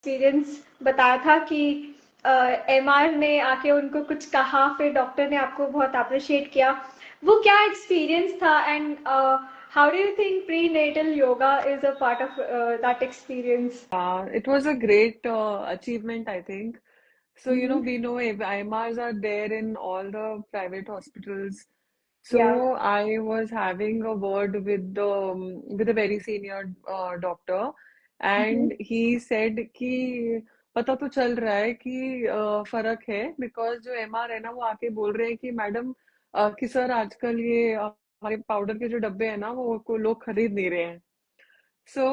Experience बताया था कि एमआर ने आके उनको कुछ कहा, फिर डॉक्टर ने आपको बहुत अप्रिशिएट किया। वो क्या एक्सपीरियंस था? And how do you think prenatal yoga is a part of that experience? It was a great achievement, I think. So, we know IMRs are there in all the private hospitals. या। So, I was having a word with with a very senior doctor, and he said कि पता तो चल रहा है कि फर्क है, बिकॉज जो एमआर है ना वो आके बोल रहे हैं कि मैडम कि सर आजकल ये हमारे पाउडर के जो डब्बे हैं ना वो को लोग खरीद नहीं रहे हैं. So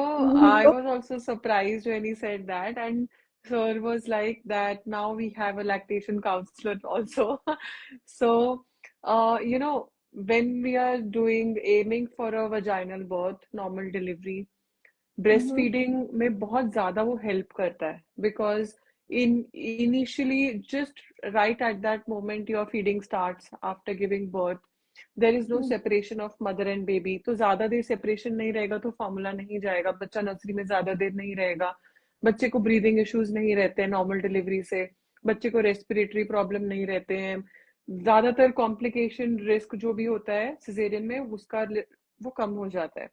I was also surprised when he said that, and sir was like that. Now we have a lactation counselor also. So, when we are aiming for a vaginal birth, normal delivery, breastfeeding में बहुत ज़्यादा वो help करता है, because initially just right at that moment your feeding starts after giving birth. There is no separation of mother and baby. तो ज़्यादा देर separation नहीं रहेगा तो फॉर्मूला नहीं जाएगा, बच्चा नर्सरी में ज़्यादा देर नहीं रहेगा, बच्चे को ब्रीदिंग इश्यूज नहीं रहते हैं नॉर्मल डिलीवरी से, बच्चे को रेस्पिरेटरी प्रॉब्लम नहीं रहते हैं. ज़्यादातर कॉम्प्लिकेशन रिस्क जो भी होता है सिजेरियन में उसका वो कम हो जाता है.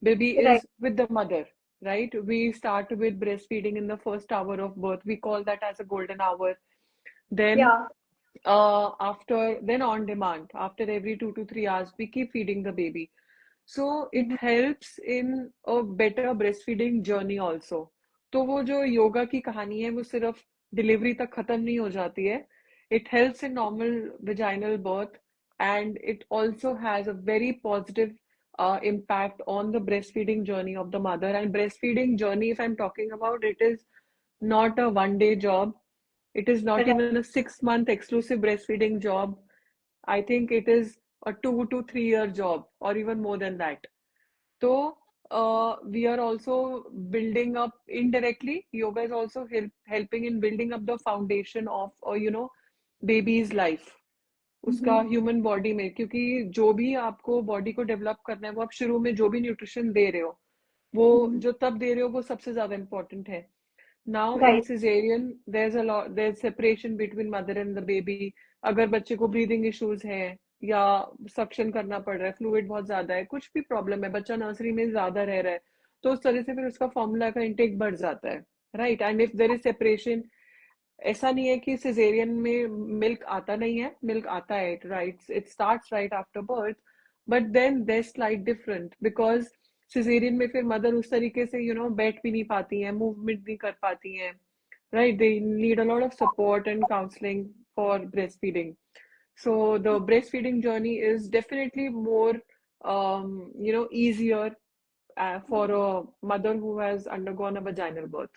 Baby right. is with the mother, right? We start with breastfeeding in the first hour of birth. We call that as a golden hour. या। Then, then on demand, after every 2 to 3 hours, we keep feeding the baby. So it helps in a better breastfeeding journey also. तो वो जो योगा की कहानी है वो सिर्फ delivery तक खत्म नहीं हो जाती है. It helps in normal vaginal birth, and it also has a very positive impact on the breastfeeding journey of the mother. And breastfeeding journey, if I'm talking about, it is not a 1 day job. It is not right. even a 6 month exclusive breastfeeding job. I think it is a 2 to 3 year job, or even more than that. So we are also building up indirectly. Yoga is also helping in building up the foundation of baby's life. उसका human body में, क्योंकि जो भी आपको body को develop करना है वो आप शुरू में जो भी न्यूट्रिशन दे रहे हो वो जो तब दे रहे हो वो सबसे ज्यादा इम्पोर्टेंट है. Now in right. Caesarean there is separation between mother and the baby. अगर बच्चे को ब्रीदिंग इश्यूज हैं या सक्शन करना पड़ रहा है, फ्लूइड बहुत ज्यादा है, कुछ भी प्रॉब्लम है, बच्चा नर्सरी में ज्यादा रह रहा है, तो उस तरह से फिर उसका फॉर्मूला का इंटेक बढ़ जाता है, right. And if there is separation, ऐसा नहीं है कि सिजेरियन में मिल्क आता नहीं है, मिल्क आता है, right, it starts right after birth. But then there slight different, because caesarean में फिर मदर उस तरीके से बैठ भी नहीं पाती हैं, मूवमेंट नहीं कर पाती हैं, right? They need a lot of support and counseling for breastfeeding. So the breastfeeding journey is definitely more easier for a mother who has undergone a vaginal birth.